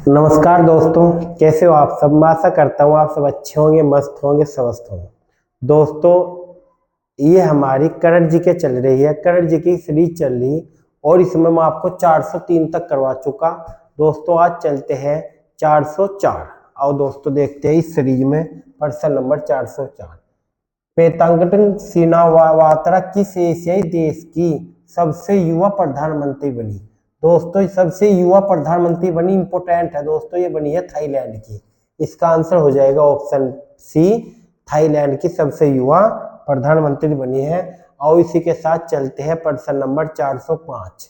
नमस्कार दोस्तों, कैसे हो आप सब। मैं आशा करता हूँ आप सब अच्छे होंगे, मस्त होंगे, स्वस्थ होंगे। दोस्तों, ये हमारी करण जी के चल रही है, करण जी की सीरीज चल रही और इसमें मैं आपको 403 तक करवा चुका। दोस्तों आज चलते हैं 404। और दोस्तों देखते हैं इस सीरीज में प्रश्न नंबर 404। पेतांगटन श्रीनावात्रा किस एशियाई देश की सबसे युवा प्रधानमंत्री बनी। दोस्तों सबसे युवा प्रधानमंत्री बनी, इंपोर्टेंट है दोस्तों, ये बनी है थाईलैंड की। इसका आंसर हो जाएगा ऑप्शन सी, थाईलैंड की सबसे युवा प्रधानमंत्री बनी है। और इसी के साथ चलते हैं प्रश्न नंबर 405।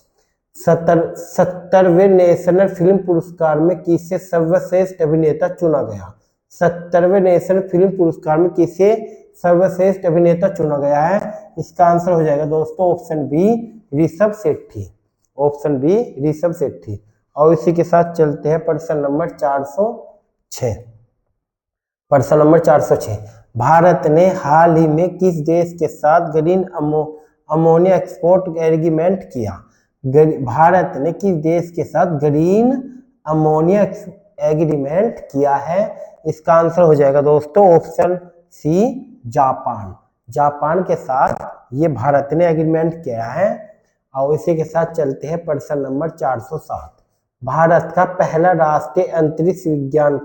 70वें नेशनल फिल्म पुरस्कार में किसे सर्वश्रेष्ठ अभिनेता चुना गया। 70वें नेशनल फिल्म पुरस्कार में किसे सर्वश्रेष्ठ अभिनेता चुना गया है। इसका आंसर हो जाएगा दोस्तों option B, Rishabh Shetty. Option B, Rishabh Shetty. और इसी के साथ चलते हैं प्रश्न नंबर 406। प्रश्न नंबर 406। भारत ने हाल ही में किस देश के साथ ग्रीन अमोनिया एक्सपोर्ट एग्रीमेंट किया। भारत ने किस देश के साथ ग्रीन अमोनिया एग्रीमेंट किया है। इसका आंसर हो जाएगा दोस्तों ऑप्शन सी, जापान। जापान के साथ ये भारत ने एग्रीमेंट किया है। और इसी के साथ चलते हैं प्रश्न नंबर 407। भारत का पहला राष्ट्रीय अंतरिक्ष विज्ञान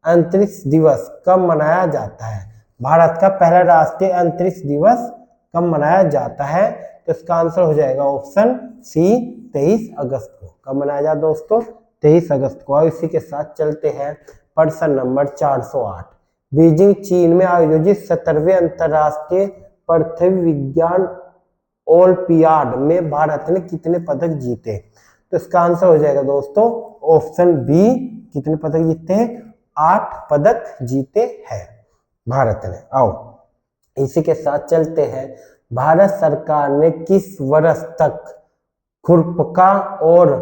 अंतरिक्ष दिवस कब मनाया जाता है। भारत का पहला राष्ट्रीय अंतरिक्ष दिवस कब मनाया जाता है। तो इसका आंसर हो जाएगा ऑप्शन सी, 23 अगस्त को। कब मनाया जाता दोस्तों, 23 अगस्त को। और इसी के साथ चलते हैं प्रश्न नंबर 408। बीजिंग चीन में आयोजित 17वें अंतर्राष्ट्रीय पृथ्वी विज्ञान ओलंपियाड में भारत ने कितने पदक जीते। तो इसका आंसर हो जाएगा दोस्तों ऑप्शन बी, कितने पदक जीते हैं, 8 पदक जीते हैं भारत ने। आओ इसी के साथ चलते हैं। भारत सरकार ने किस वर्ष तक खुरपका और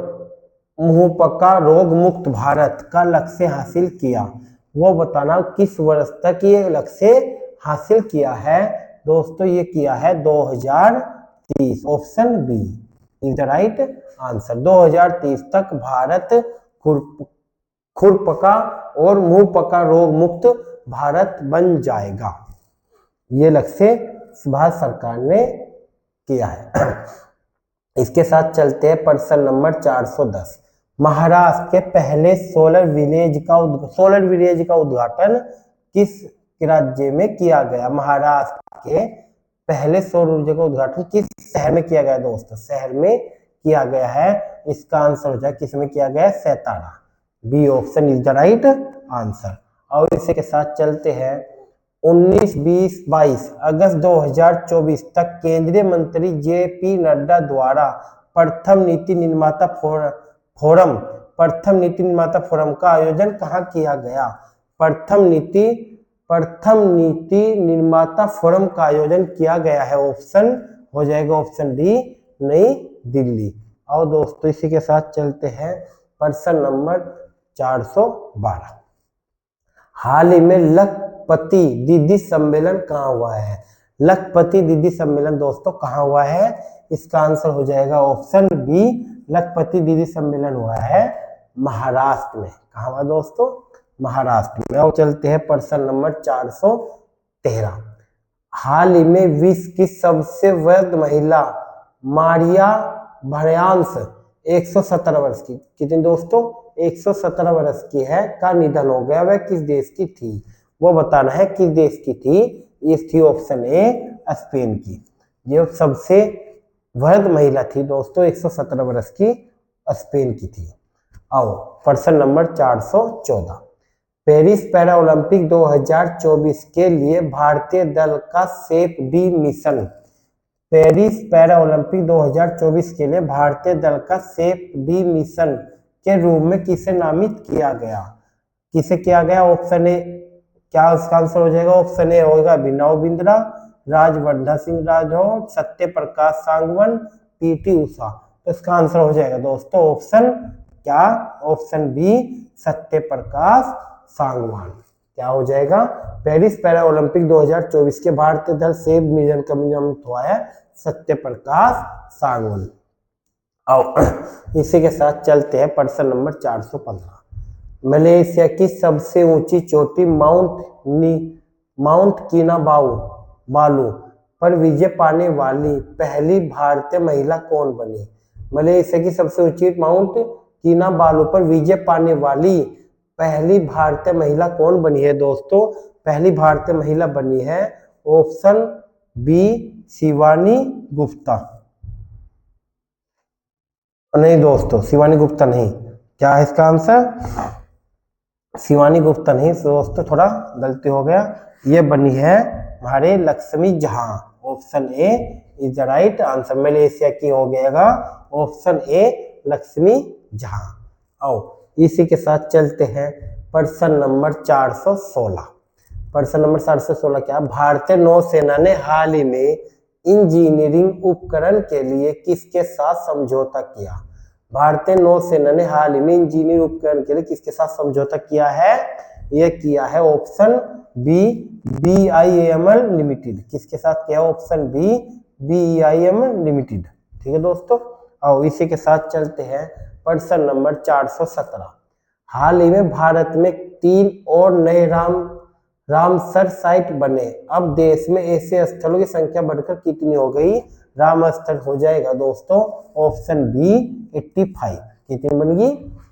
मुंहपका रोग मुक्त भारत का लक्ष्य हासिल किया। वो बताना किस वर्ष तक ये लक्ष्य हासिल किया है। दोस्तों ये किया है 2030। Option B is the right answer. 2030 तक भारत खुरपका और मुंहपका रोग मुक्त भारत बन जाएगा। ये लक्ष्य भारत सरकार ने किया है। इसके साथ चलते हैं प्रश्न नंबर 410। महाराष्ट्र के पहले सोलर विलेज का उद्घाटन किस राज्य में किया गया। महाराष्ट्र के पहले सौर ऊर्जा का उद्घाटन किस शहर में किया गया दोस्तों, शहर में किया गया है। इसका आंसर हो जाए किस में किया गया, सैतारा। B option is the right answer. और इसी के साथ चलते हैं 19, 20, 22 अगस्त 2024 तक केंद्रीय मंत्री जेपी नड्डा द्वारा प्रथम नीति निर्माता फोरम का आयोजन कहाँ किया गया। प्रथम नीति निर्माता फोरम का आयोजन किया गया है। ऑप्शन हो जाएगा ऑप्शन डी, नई दिल्ली। और दोस्तों इसी के साथ चलते हैं प्रश्न नंबर 412। हाल ही में लखपति दीदी सम्मेलन कहाँ हुआ है। लखपति दीदी सम्मेलन दोस्तों कहाँ हुआ है। इसका आंसर हो जाएगा ऑप्शन बी, लखपति दीदी सम्मेलन हुआ है महाराष्ट्र में। कहाँ हुआ दोस्तों, महाराष्ट्र में। और चलते हैं प्रश्न नंबर 413। हाल ही में विश्व की सबसे वृद्ध महिला मारिया भरयांश 117 वर्ष की, कितने दोस्तों, 117 वर्ष की है, का निधन हो गया। वह किस देश की थी, वो बताना है किस देश की थी। ये थी ऑप्शन ए, स्पेन की। ये सबसे वृद्ध महिला थी दोस्तों, 117 वर्ष की, स्पेन की थी। आओ प्रश्न नंबर 414। पेरिस पैरा ओलंपिक 2024 के लिए भारतीय दल का safe D mission. Paris para Olympic 2024 के लिए भारतीय दल का सेफ डी मिशन के रूप में किसे नामित किया गया। किसे किया गया, ऑप्शन ए, क्या उसका आंसर हो जाएगा, ऑप्शन ए होगा अभिनव बिंद्रा, राजवर्धन सिंह राठौर, सत्य प्रकाश सांगवान, पीटी उषा। तो इसका आंसर हो जाएगा दोस्तों ऑप्शन क्या, ऑप्शन बी, सत्य प्रकाश सांगवान। क्या हो जाएगा, पेरिस पैरा ओलंपिक 2024 के भारतीय दल सेफ मिशन का नामित हुआ है सत्य प्रकाश सांगवान। और इसी के साथ चलते हैं प्रश्न नंबर 415। मलेशिया की सबसे ऊंची चोटी माउंट किनाबालू पर विजय पाने वाली पहली भारतीय महिला कौन बनी? मलेशिया की सबसे ऊंची माउंट किनाबालू पर विजय पाने वाली पहली भारतीय महिला कौन बनी है दोस्तों? पहली भारतीय महिला बनी है ऑप्शन बी शिवानी गुप्ता। नहीं दोस्तों, शिवानी गुप्ता नहीं। क्या है इसका आंसर? शिवानी गुप्ता नहीं दोस्तों, थोड़ा गलती हो गया। ये बनी है हमारे लक्ष्मी जहां। Option A is the right answer. Malaysia की हो गएगा ऑप्शन ए लक्ष्मी जहां। आओ इसी के साथ चलते हैं प्रश्न नंबर 416। प्रश्न नंबर 416 क्या? भारतीय नौसेना ने हाल ही में इंजीनियरिंग उपकरण के लिए किसके साथ समझौता किया? भारतीय नौसेना ने हाल ही में इंजीनियरिंग उपकरण के लिए किसके साथ समझौता किया है? यह किया है ऑप्शन बी BIML लिमिटेड। किसके साथ किया? Option B BIML limited. ठीक है दोस्तों, आओ इसी के साथ चलते हैं प्रश्न नंबर 417। हाल ही में भारत में 3 और नए रामसर साइट बने। अब देश में ऐसे स्थलों की संख्या बढ़कर कितनी हो गई? राम स्थल हो जाएगा दोस्तों ऑप्शन बी 85। कितनी बन गई?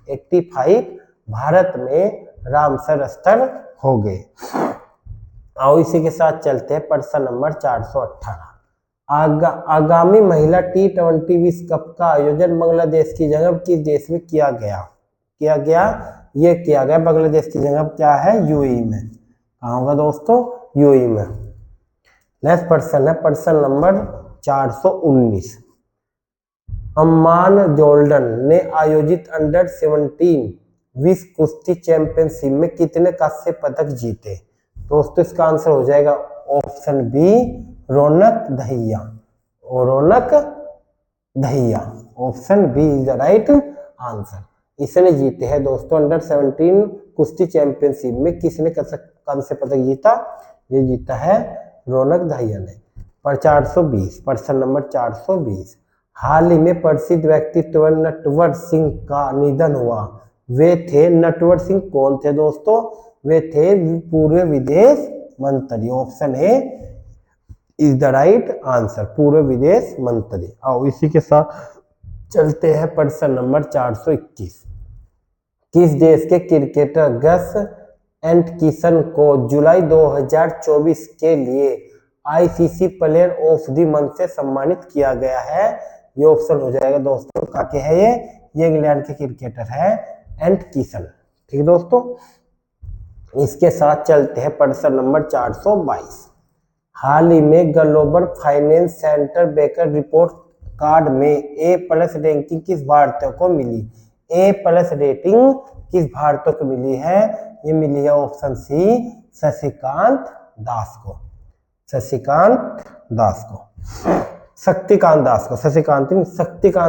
85 भारत में रामसर स्थल हो गए। आओ इसी के साथ चलते हैं प्रश्न नंबर 418। आगामी महिला T20 विश्व कप का आयोजन बांग्लादेश की जगह किस देश में किया गया? ये किया गया बांग्लादेश की जगह क्या है? यूएई में। कहाँ होगा दोस्तों? यूएई में। नेक्स्ट प्रश्न है प्रश्न नंबर 419। अम्मान जोल्डन ने आयोजित अंडर 17 विश्व कुश्ती चैंपियनशिप में कितने कांस्य पदक जीते? दोस्तों इसका आंसर हो जाएगा ऑप्शन बी रौनक दहिया। और Raunak Dahiya option B is the right answer. इसने जीते हैं दोस्तों अंडर 17 कुश्ती चैंपियनशिप में किसने कांस्य पदक जीता? ये जीता है रौनक दहिया ने। पर 420 प्रश्न नंबर 420। हाल ही में प्रसिद्ध व्यक्तित्व नटवर सिंह का निधन हुआ। वे थे नटवर सिंह कौन थे दोस्तों? वे थे पूर्व विदेश मंत्री। Option A is the right answer, पूर्व विदेश मंत्री। आओ इसी के साथ चलते हैं प्रश्न नंबर 421। किस देश के क्रिकेटर गस एंटकिंसन को जुलाई 2024 के लिए ICC player of the month से सम्मानित किया गया है? ये ऑप्शन हो जाएगा दोस्तों काके है ये इंग्लैंड के क्रिकेटर है एंटकिंसन। ठीक है दोस्तों, इसके साथ चलते हैं प्रश्न नंबर 422। हाल ही में global finance centre baker report card में A+ रैंकिंग किस भारतीय को मिली? A+ रेटिंग किस भारतीय को मिली है? ये मिली है ऑप्शन सी शशिकांत दास को। शक्तिकांत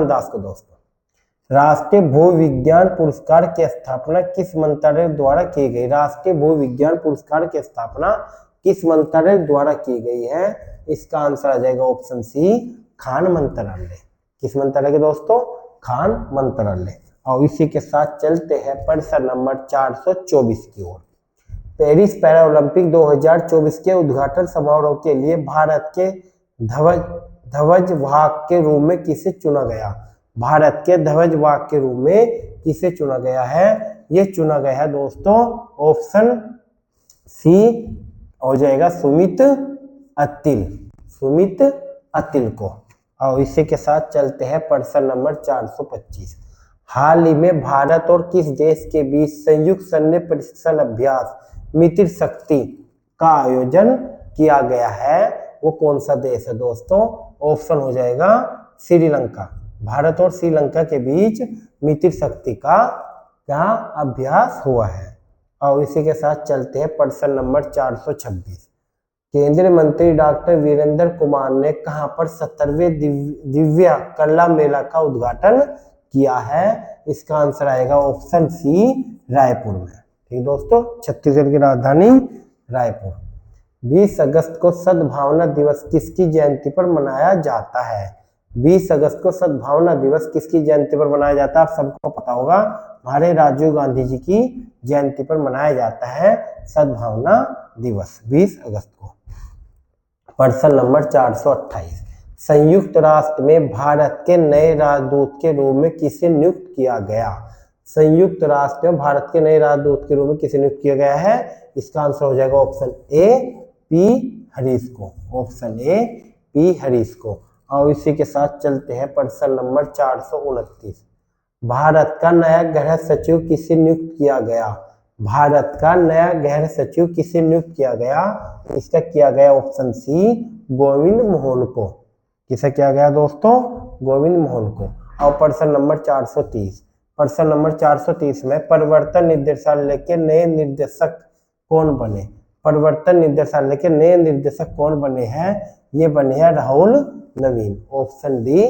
दास को दोस्तों। राष्ट्रीय भू विज्ञान पुरस्कार की स्थापना किस मंत्रालय द्वारा की गई? राष्ट्रीय भू विज्ञान पुरस्कार की स्थापना किस मंत्रालय द्वारा की गई है? इसका आंसर आ जाएगा ऑप्शन सी खान मंत्रालय। किस मंत्रालय के दोस्तों? खान मंत्रालय। और इसी के साथ चलते हैं प्रश्न नंबर 424 की ओर। पेरिस पैरा ओलंपिक 2024 के उद्घाटन समारोह के लिए भारत के ध्वजवाहक के रूप में किसे चुना गया? भारत के ध्वजवाहक के रूप में किसे चुना गया है? ये चुना गया है दोस्तों ऑप्शन सी हो जाएगा सुमित अतिल को। और इसी के साथ चलते हैं प्रश्न नंबर 425। हाल ही में भारत और किस देश के बीच संयुक्त सैन्य प्रशिक्षण अभ्यास मित्र शक्ति का आयोजन किया गया है? वो कौन सा देश है दोस्तों? ऑप्शन हो जाएगा श्रीलंका। भारत और श्रीलंका के बीच मित्र शक्ति का क्या अभ्यास हुआ है। और इसी के साथ चलते हैं प्रश्न नंबर 426। केंद्रीय मंत्री डॉक्टर वीरेंद्र कुमार ने कहां पर 70वें दिव्य कला मेला का उद्घाटन किया है? इसका आंसर आएगा ऑप्शन सी रायपुर में। ठीक दोस्तों, छत्तीसगढ़ की राजधानी रायपुर। 20 अगस्त को सद्भावना दिवस किसकी जयंती पर मनाया जाता है? 20 अगस्त को सद्भावना दिवस किसकी जयंती पर मनाया जाता है? आप सबको पता होगा, हमारे राजीव गांधी जी की जयंती पर मनाया जाता है सद्भावना दिवस 20 अगस्त को। प्रश्न नंबर 428, संयुक्त राष्ट्र में भारत के नए राजदूत के रूप में किसे नियुक्त किया गया? संयुक्त राष्ट्र में भारत के नए राजदूत के रूप में किसे नियुक्त किया गया है? इसका आंसर हो जाएगा ऑप्शन ए पी हरीश को, ऑप्शन ए पी हरीश को। और इसी के साथ चलते हैं प्रश्न नंबर 429, भारत का नया गृह सचिव किसे नियुक्त किया गया? भारत का नया गृह सचिव किसे नियुक्त किया गया? इसका किया गया ऑप्शन सी गोविंद मोहन को। किसे किया गया दोस्तों? गोविंद मोहन को। और प्रश्न नंबर 430, प्रश्न नंबर 430 में परिवर्तन निदेशालय के नए निर्देशक कौन बने? परिवर्तन निदेशालय के नए निर्देशक कौन बने हैं? ये बने हैं राहुल नवीन, ऑप्शन डी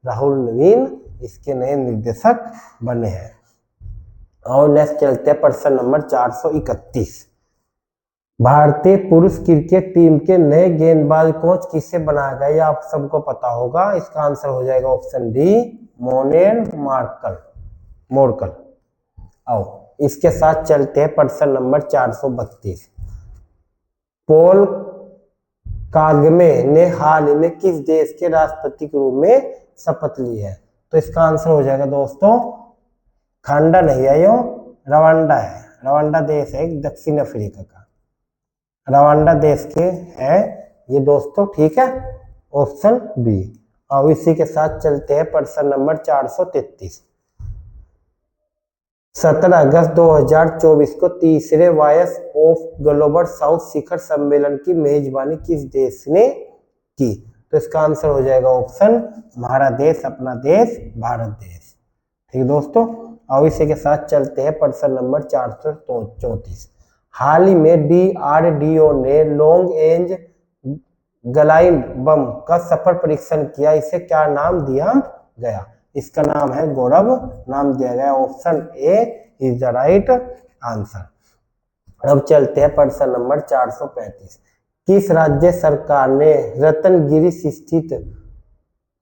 राहुल नवीन इसके नए निर्देशक बने हैं। और नेक्स्ट चलते हैं प्रश्न नंबर 431, भारतीय पुरुष क्रिकेट टीम के नए गेंदबाज कोच किसे बनाया गया? ये आप सबको पता होगा, इसका आंसर हो जाएगा ऑप्शन डी मोरकल। आओ इसके साथ चलते हैं प्रश्न नंबर 432, पॉल कागमे ने हाल ही में किस देश के राष्ट्रपति के रूप में शपथ ली है? तो इसका आंसर हो जाएगा दोस्तों, खांडा नहीं है, यो रवांडा है। रवांडा देश है दक्षिण अफ्रीका का, रवांडा देश के है ये दोस्तों, ठीक है, ऑप्शन बी। और इसी के साथ चलते हैं प्रश्न नंबर 433, 17 अगस्त 2024 को तीसरे वॉइस ऑफ ग्लोबल साउथ शिखर सम्मेलन की मेजबानी किस देश ने की? तो इसका आंसर हो जाएगा ऑप्शन हमारा देश, अपना देश भारत देश, ठीक दोस्तों। और इसी के साथ चलते हैं प्रश्न नंबर 434, हाल ही में DRDO ने लॉन्ग रेंज ग्लाइड बम का सफल परीक्षण किया, इसे क्या नाम दिया गया? इसका नाम है गौरव नाम दिया गया, option A is the right answer. अब चलते हैं प्रश्न नंबर 435, किस राज्य सरकार ने रत्नगिरी स्थित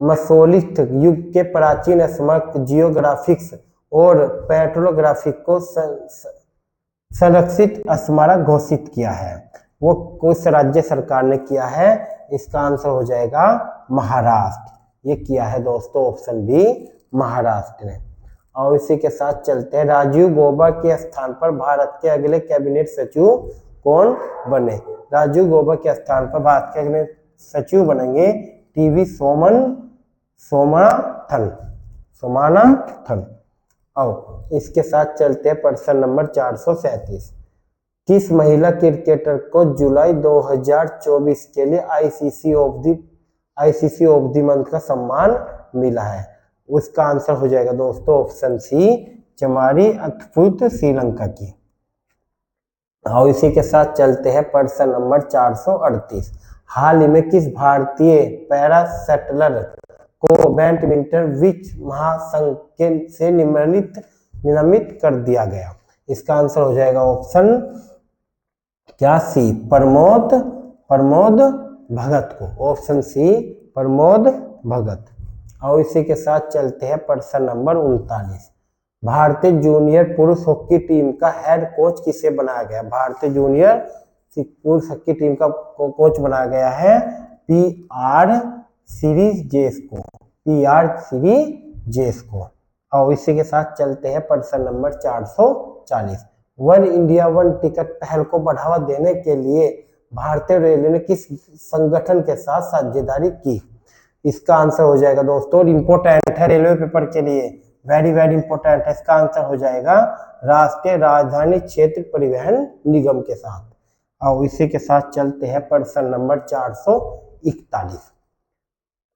मेसोलिथिक युग के प्राचीन स्मारक जियोग्राफिक्स और पेट्रोग्राफिक को संरक्षित स्मारक घोषित किया है? वो किस राज्य सरकार ने किया है? इसका आंसर हो जाएगा महाराष्ट्र, ये किया है दोस्तों, ऑप्शन बी महाराष्ट्र ने। और इसी के साथ चलते हैं, राजीव गौबा के स्थान पर भारत के अगले कैबिनेट सचिव कौन बने? राजीव गौबा के स्थान पर भारत के अगले सचिव बनेंगे टीवी सोमनाथन। और इसके साथ चलते हैं प्रश्न नंबर 437, किस महिला क्रिकेटर को जुलाई 2024 के लिए आईसीसी ऑफ द मंथ का सम्मान मिला है? उसका आंसर हो जाएगा दोस्तों ऑप्शन सी चमारी अथपुत श्रीलंका की। और इसी के साथ चलते हैं प्रश्न नंबर 438, हाल ही में किस भारतीय पैरा शटलर को बैडमिंटन विश्व महासंघ से निलंबित कर दिया गया? इसका आंसर हो जाएगा ऑप्शन क्या सी प्रमोद भगत को, ऑप्शन सी प्रमोद भगत। और इसी के साथ चलते हैं प्रश्न नंबर 39, भारतीय जूनियर पुरुष हॉकी टीम का हेड कोच किसे बनाया गया? भारतीय जूनियर पुरुष हॉकी टीम का कोच बनाया गया है PR सीरीजेस को। और इसी के साथ चलते हैं प्रश्न number 440, one India one ticket पहल को बढ़ावा देने के लिए भारतीय रेलवे ने किस संगठन के साथ साझेदारी की? इसका आंसर हो जाएगा दोस्तों, इंपोर्टेंट है रेलवे पेपर के लिए, वेरी वेरी इंपोर्टेंट है, इसका आंसर हो जाएगा राष्ट्रीय राजधानी क्षेत्र परिवहन निगम के साथ। और इसी के साथ चलते हैं प्रश्न नंबर 441,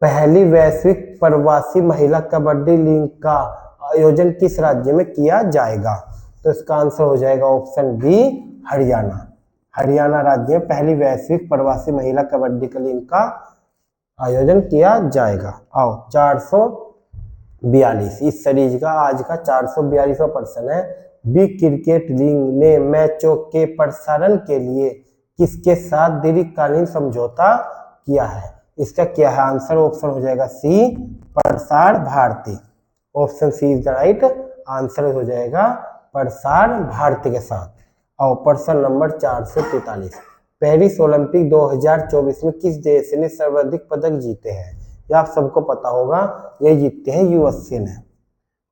पहली वैश्विक प्रवासी महिला कबड्डी लीग का आयोजन किस राज्य में किया जाएगा? तो इसका आंसर हो जाएगा ऑप्शन बी हरियाणा राज्य में पहली वैश्विक प्रवासी महिला कबड्डी लीग का आयोजन किया जाएगा। आओ 442 इस सीरीज का आज का 442वां प्रश्न है, बिग क्रिकेट लीग ने मैचों के प्रसारण के लिए किसके साथ दीर्घकालीन समझौता किया है? इसका क्या है आंसर? ऑप्शन हो जाएगा C, Prasar Bharati. Option C is the right answer हो जाएगा प्रसार भारती के साथ। और प्रश्न नंबर 443, पेरिस ओलंपिक 2024 में किस देश ने सर्वाधिक पदक जीते हैं? ये आप सबको पता होगा, ये जीतते हैं यूएसए ने।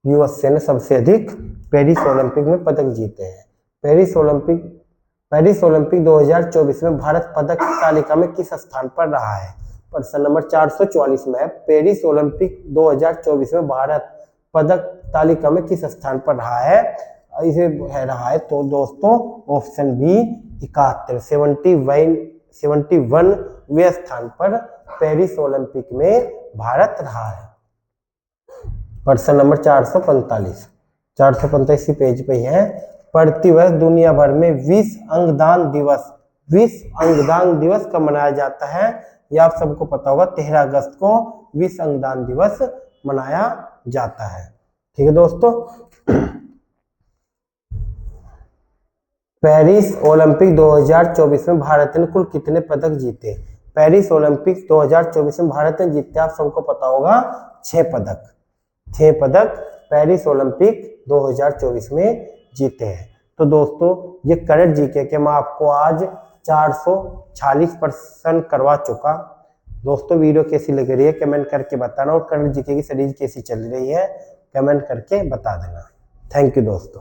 यूएसए ने सबसे अधिक पेरिस ओलंपिक में पदक जीते हैं। पेरिस ओलंपिक 2024 में भारत पदक तालिका में किस स्थान पर रहा है? प्रश्न नंबर 444 में है, पेरिस ओलंपिक 2024 में भारत पदक तालिका में किस स्थान पर रहा है? इसे रहा है तो दोस्तों ऑप्शन बी 71वें स्थान पर पेरिस ओलंपिक में भारत रहा है। प्रश्न नंबर 445 पेज पे है, प्रतिवर्ष दुनिया भर में विश्व अंगदान दिवस कब मनाया जाता है? ये आप सबको पता होगा, 13 अगस्त को विश्व अंगदान दिवस मनाया जाता है। ठीक है दोस्तों, पेरिस ओलंपिक 2024 में भारत ने कुल कितने पदक जीते? पेरिस ओलंपिक 2024 में भारत ने जीते, आप सबको पता होगा 6 पदक पेरिस ओलंपिक 2024 में जीते हैं। तो दोस्तों ये करंट जीके के मैं आपको आज 446 प्रश्न करवा चुका। दोस्तों वीडियो कैसी लग रही है कमेंट करके बताना, और करंट जीके की सीरीज कैसी चल रही है कमेंट करके बता देना। थैंक यू दोस्तों।